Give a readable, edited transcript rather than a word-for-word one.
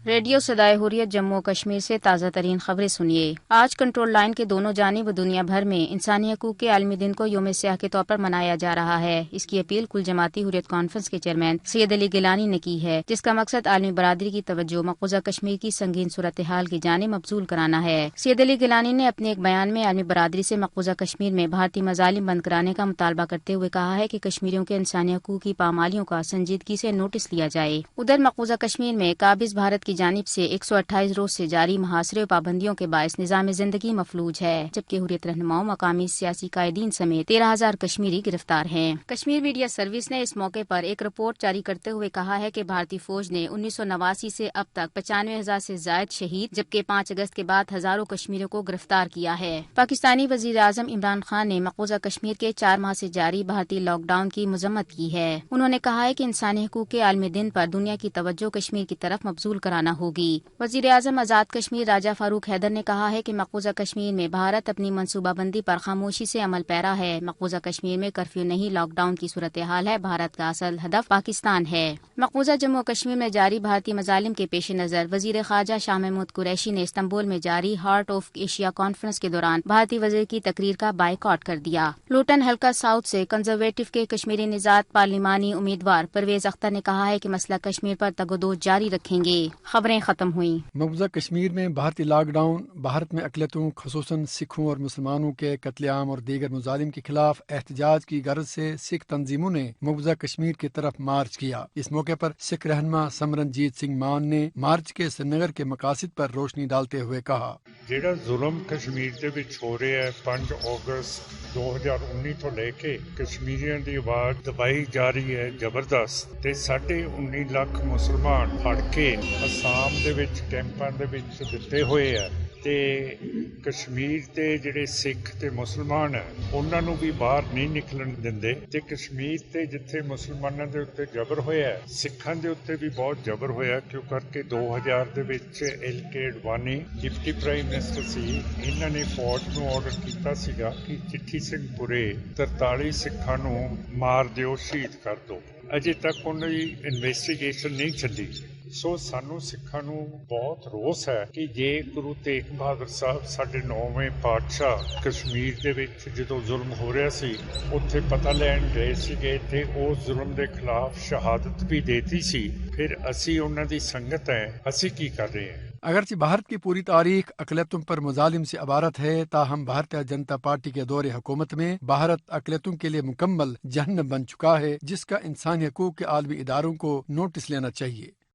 Radio صدائے حریت جموں و کشمیر سے تازہ ترین خبریں سنیے۔ آج کنٹرول لائن کے دونوں جانب دنیا بھر میں انسانی حقوق کے عالمی دن کو یوم سیاہ کے طور پر منایا جا رہا ہے۔ اس کی اپیل کل جماعتی حریت کانفرنس کے چیئرمین سید علی گیلانی نے کی ہے، جس کا مقصد عالمی برادری کی توجہ مقبوضہ کشمیر کی سنگین صورتحال کی جانب مبذول کرانا ہے۔ سید علی گیلانی نے اپنے ایک بیان میں عالمی برادری سے مقبوضہ کشمیر میں بھارتی مظالم بند کرانے کا مطالبہ کرتے ہوئے کہا ہے کہ کشمیریوں کے انسانی حقوق کی پامالیوں کا سنجیدگی سے نوٹس لیا جائے۔ ادھر مقبوضہ کشمیر میں قابض بھارت کی جانب سے 128 روز سے جاری محاصرے و پابندیوں کے باعث نظام زندگی مفلوج ہے، جبکہ حریت رہنماؤں، مقامی سیاسی قائدین سمیت 13,000 کشمیری گرفتار ہیں۔ کشمیر میڈیا سروس نے اس موقع پر ایک رپورٹ جاری کرتے ہوئے کہا ہے کہ بھارتی فوج نے 1989 سے اب تک 95,000 سے زائد شہید، جبکہ 5 اگست کے بعد ہزاروں کشمیریوں کو گرفتار کیا ہے۔ پاکستانی وزیر اعظم عمران خان نے مقبوضہ کشمیر کے 4 ماہ سے جاری بھارتی لاک ڈاؤن کی مذمت کی ہے۔ انہوں نے کہا ہے کہ انسانی حقوق کے عالمی دن پر دنیا کی توجہ کشمیر کی طرف مبذول کرانا ہوگی۔ وزیر اعظم آزاد کشمیر راجہ فاروق حیدر نے کہا ہے کہ مقبوضہ کشمیر میں بھارت اپنی منصوبہ بندی پر خاموشی سے عمل پیرا ہے۔ مقبوضہ کشمیر میں کرفیو نہیں، لاک ڈاؤن کی صورتحال ہے، بھارت کا اصل ہدف پاکستان ہے۔ مقبوضہ جموں و کشمیر میں جاری بھارتی مظالم کے پیش نظر وزیر خارجہ شاہ محمود قریشی نے استنبول میں جاری ہارٹ آف ایشیا کانفرنس کے دوران بھارتی وزیر کی تقریر کا بائیکاٹ کر دیا۔ لوٹن حلقہ ساؤتھ سے کنزرویٹو کے کشمیری نژاد پارلیمانی امیدوار پرویز اختر نے کہا ہے کہ مسئلہ کشمیر پر تگودو جاری رکھیں گے۔ خبریں ختم ہوئیں۔ مقبوضہ کشمیر میں بھارتی لاک ڈاؤن بھارت میں اقلیتوں خصوصاً سکھوں اور مسلمانوں کے قتل عام اور دیگر مظالم کے خلاف احتجاج کی غرض سے سکھ تنظیموں نے مقبوضہ کشمیر کی طرف مارچ کیا۔ اس موقع پر سکھ رہنما سمرنجیت سنگھ مان نے مارچ کے سری نگر کے مقاصد پر روشنی ڈالتے ہوئے کہا، ਜਿਹੜਾ ਜ਼ੁਲਮ ਕਸ਼ਮੀਰ ਦੇ ਵਿੱਚ ਹੋ ਰਿਹਾ ਹੈ 5 ਅਗਸਤ 2019 ਤੋਂ ਲੈ ਕੇ ਕਸ਼ਮੀਰੀਆਂ ਦੀ ਆਵਾਜ਼ ਦਬਾਈ ਜਾ ਰਹੀ ਹੈ ਜ਼ਬਰਦਸਤ ਤੇ 19.5 ਲੱਖ ਮੁਸਲਮਾਨ ਫੜ ਕੇ ਅਸਾਮ ਦੇ ਵਿੱਚ ਕੈਂਪਾਂ ਦੇ ਵਿੱਚ ਦਿੱਤੇ ਹੋਏ ਆ ਤੇ ਕਸ਼ਮੀਰ ਤੇ ਜਿਹੜੇ ਸਿੱਖ ਤੇ ਮੁਸਲਮਾਨ ਹੈ ਉਹਨਾਂ ਨੂੰ ਵੀ ਬਾਹਰ ਨਹੀਂ ਨਿਕਲਣ ਦਿੰਦੇ ਤੇ ਕਸ਼ਮੀਰ ਤੇ ਜਿੱਥੇ ਮੁਸਲਮਾਨਾਂ ਦੇ ਉੱਤੇ ਜ਼ਬਰ ਹੋਇਆ ਹੈ ਸਿੱਖਾਂ ਦੇ ਉੱਤੇ ਵੀ ਬਹੁਤ ਜ਼ਬਰ ਹੋਇਆ ਕਿਉਂ ਕਰਕੇ 2000 ਦੇ ਵਿੱਚ LK Advani deputy prime minister ਸੀ, ਇਹਨਾਂ ਨੇ ਫੌਜ ਨੂੰ ਆਰਡਰ ਕੀਤਾ ਸੀਗਾ ਕਿ ਚਿੱਠੀ ਸਿੰਘ ਪੁਰੇ 43 ਸਿੱਖਾਂ ਨੂੰ ਮਾਰ ਦਿਓ, ਸ਼ਹੀਦ ਕਰ ਦਿਓ। ਅਜੇ ਤੱਕ ਉਹਨਾਂ ਦੀ ਇਨਵੈਸਟੀਗੇਸ਼ਨ ਨਹੀਂ ਚੱਲੀ। ਸੋ ਸਾਨੂੰ ਸਿੱਖਾਂ ਨੂੰ ਬਹੁਤ ਰੋਸ ਹੈ ਕਿ ਜੇ ਗੁਰੂ ਤੇਗ ਬਹਾਦਰ ਸਾਹਿਬ ਸਾਡੇ 9ਵੇਂ ਪਾਤਸ਼ਾਹ ਕਸ਼ਮੀਰ ਦੇ ਵਿੱਚ ਜਦੋਂ ਜ਼ੁਲਮ ਹੋ ਰਿਹਾ ਸੀ ਉੱਥੇ ਪਤਾ ਲੈਣ ਗਏ ਸੀਗੇ ਤੇ ਉਸ ਜ਼ੁਲਮ ਦੇ ਖਿਲਾਫ ਸ਼ਹਾਦਤ ਵੀ ਦੇਤੀ ਸੀ, ਫਿਰ ਅਸੀਂ ਉਹਨਾਂ ਦੀ ਸੰਗਤ ਹੈ, ਅਸੀਂ ਕੀ ਕਰ ਰਹੇ ہیں؟ اگرچہ بھارت کی پوری تاریخ اقلیتوں پر مظالم سے عبارت ہے، تاہم بھارتیہ جنتا پارٹی کے دور حکومت میں بھارت اقلیتوں کے لیے مکمل جہنم بن چکا ہے، جس کا انسانی حقوق کے عالمی اداروں کو نوٹس لینا چاہیے۔